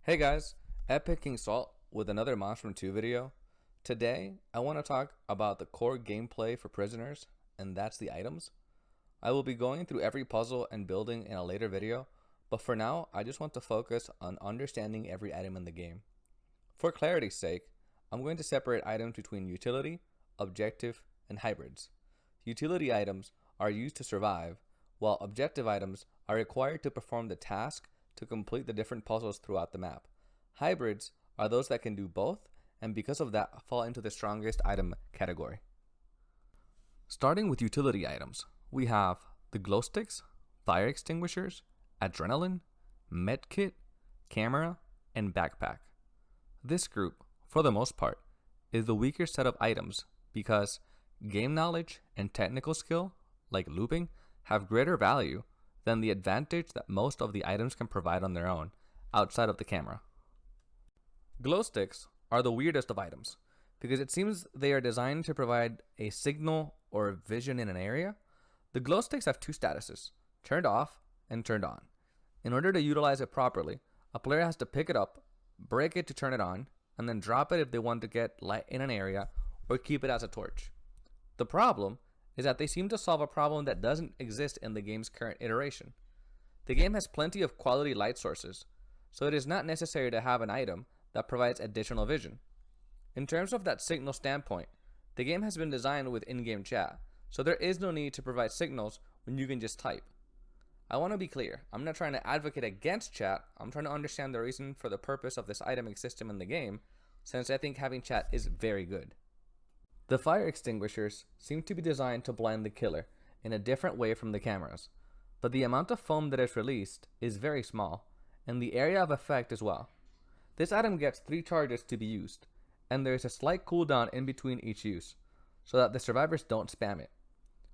Hey guys, Epic King Salt with another Monstrum 2 video. Today, I want to talk about the core gameplay for prisoners, and that's the items. I will be going through every puzzle and building in a later video, but for now, I just want to focus on understanding every item in the game. For clarity's sake, I'm going to separate items between utility, objective, and hybrids. Utility items are used to survive, while objective items are required to perform the task to complete the different puzzles throughout the map. Hybrids are those that can do both, and because of that, fall into the strongest item category. Starting with utility items, we have the glow sticks, fire extinguishers, adrenaline, medkit, camera, and backpack. This group, for the most part, is the weaker set of items because game knowledge and technical skill, like looping, have greater value than the advantage that most of the items can provide on their own, outside of the camera. Glow sticks are the weirdest of items, because it seems they are designed to provide a signal or vision in an area. The glow sticks have two statuses, turned off and turned on. In order to utilize it properly, a player has to pick it up, break it to turn it on, and then drop it if they want to get light in an area or keep it as a torch. The problem is that they seem to solve a problem that doesn't exist in the game's current iteration. The game has plenty of quality light sources, so it is not necessary to have an item that provides additional vision. In terms of that signal standpoint, the game has been designed with in-game chat, so there is no need to provide signals when you can just type. I want to be clear, I'm not trying to advocate against chat, I'm trying to understand the reason for the purpose of this iteming system in the game, since I think having chat is very good. The fire extinguishers seem to be designed to blind the killer in a different way from the cameras, but the amount of foam that is released is very small, and the area of effect as well. This item gets 3 charges to be used, and there is a slight cooldown in between each use, so that the survivors don't spam it.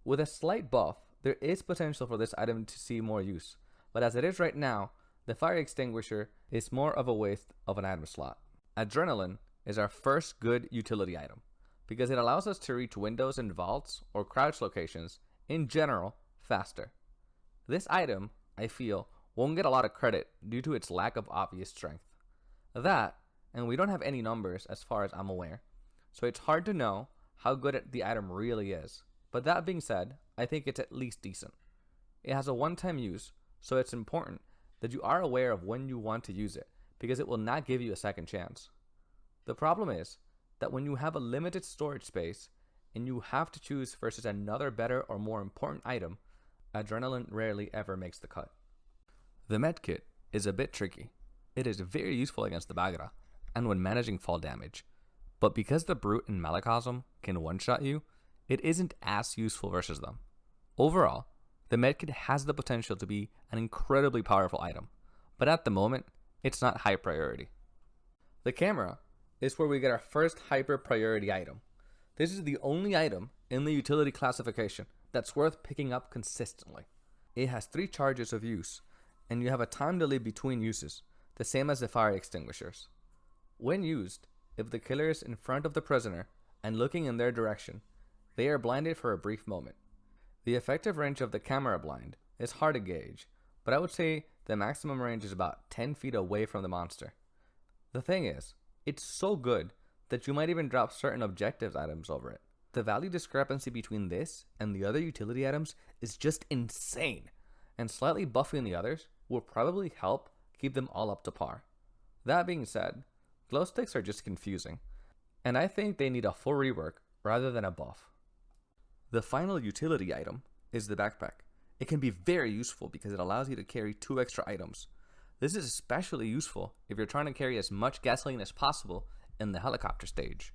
With a slight buff, there is potential for this item to see more use, but as it is right now, the fire extinguisher is more of a waste of an item slot. Adrenaline is our first good utility item, because it allows us to reach windows in vaults or crouch locations, in general, faster. This item, I feel, won't get a lot of credit due to its lack of obvious strength. That, and we don't have any numbers as far as I'm aware, so it's hard to know how good the item really is. But that being said, I think it's at least decent. It has a one-time use, so it's important that you are aware of when you want to use it, because it will not give you a second chance. The problem is that when you have a limited storage space and you have to choose versus another better or more important item, adrenaline rarely ever makes the cut. The medkit is a bit tricky. It is very useful against the Bagra and when managing fall damage, but because the Brute and Malacosm can one-shot you, it isn't as useful versus them. Overall, the medkit has the potential to be an incredibly powerful item, but at the moment, it's not high priority. The camera is where we get our first hyper priority item. This is the only item in the utility classification that's worth picking up consistently. It has 3 charges of use, and you have a time delay between uses, the same as the fire extinguishers. When used, if the killer is in front of the prisoner and looking in their direction, they are blinded for a brief moment. The effective range of the camera blind is hard to gauge, but I would say the maximum range is about 10 feet away from the monster. The thing is, it's so good that you might even drop certain objectives items over it. The value discrepancy between this and the other utility items is just insane, and slightly buffing the others will probably help keep them all up to par. That being said, glow sticks are just confusing, and I think they need a full rework rather than a buff. The final utility item is the backpack. It can be very useful because it allows you to carry 2 extra items. This is especially useful if you're trying to carry as much gasoline as possible in the helicopter stage.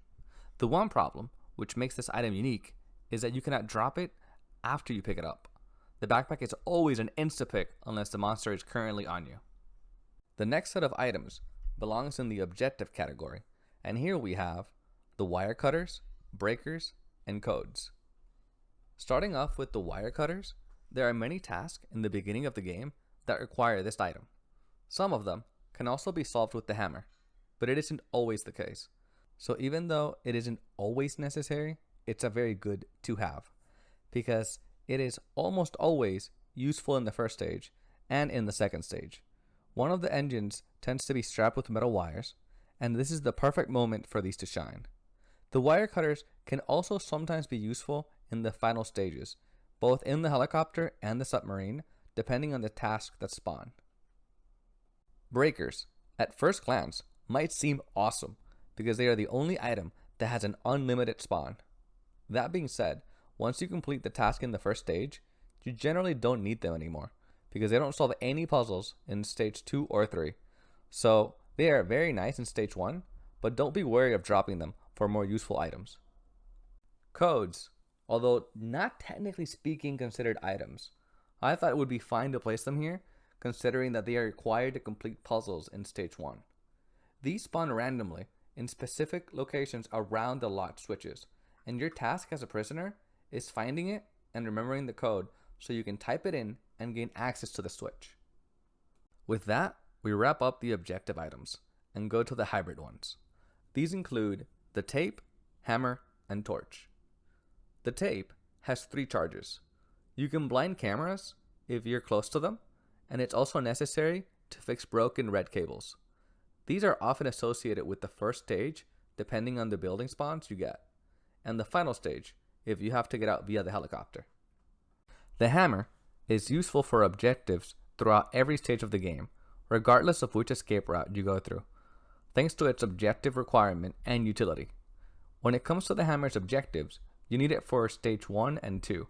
The one problem, which makes this item unique, is that you cannot drop it after you pick it up. The backpack is always an insta-pick unless the monster is currently on you. The next set of items belongs in the objective category, and here we have the wire cutters, breakers, and codes. Starting off with the wire cutters, there are many tasks in the beginning of the game that require this item. Some of them can also be solved with the hammer, but it isn't always the case. So even though it isn't always necessary, it's a very good to have, because it is almost always useful in the first stage and in the second stage. One of the engines tends to be strapped with metal wires, and this is the perfect moment for these to shine. The wire cutters can also sometimes be useful in the final stages, both in the helicopter and the submarine, depending on the task that's spawned. Breakers, at first glance, might seem awesome because they are the only item that has an unlimited spawn. That being said, once you complete the task in the first stage, you generally don't need them anymore because they don't solve any puzzles in stage 2 or 3. So they are very nice in stage 1, but don't be wary of dropping them for more useful items. Codes, although not technically speaking considered items, I thought it would be fine to place them here considering that they are required to complete puzzles in stage 1. These spawn randomly in specific locations around the locked switches, and your task as a prisoner is finding it and remembering the code so you can type it in and gain access to the switch. With that, we wrap up the objective items and go to the hybrid ones. These include the tape, hammer, and torch. The tape has 3 charges. You can blind cameras if you're close to them, and it's also necessary to fix broken red cables. These are often associated with the first stage depending on the building spawns you get, and the final stage if you have to get out via the helicopter. The hammer is useful for objectives throughout every stage of the game, regardless of which escape route you go through, thanks to its objective requirement and utility. When it comes to the hammer's objectives, you need it for stage 1 and 2,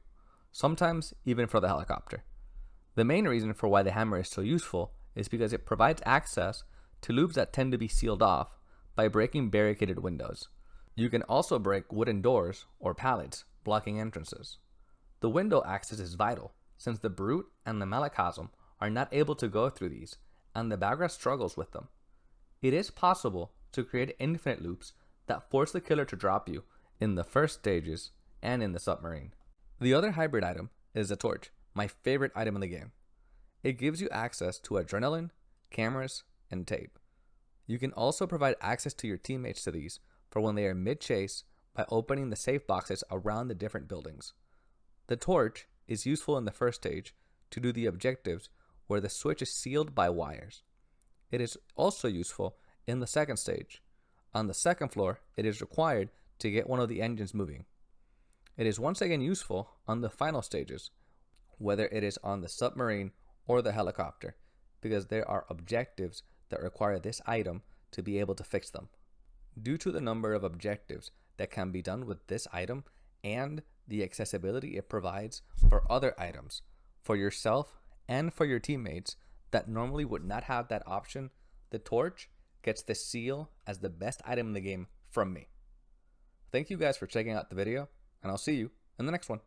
sometimes even for the helicopter. The main reason for why the hammer is so useful is because it provides access to loops that tend to be sealed off by breaking barricaded windows. You can also break wooden doors or pallets blocking entrances. The window access is vital since the Brute and the Malachasm are not able to go through these, and the Bagra struggles with them. It is possible to create infinite loops that force the killer to drop you in the first stages and in the submarine. The other hybrid item is the torch, my favorite item in the game. It gives you access to adrenaline, cameras, and tape. You can also provide access to your teammates to these for when they are mid-chase by opening the safe boxes around the different buildings. The torch is useful in the first stage to do the objectives where the switch is sealed by wires. It is also useful in the second stage. On the second floor, it is required to get one of the engines moving. It is once again useful on the final stages, whether it is on the submarine or the helicopter, because there are objectives that require this item to be able to fix them. Due to the number of objectives that can be done with this item and the accessibility it provides for other items, for yourself and for your teammates that normally would not have that option, the torch gets the seal as the best item in the game from me. Thank you guys for checking out the video, and I'll see you in the next one.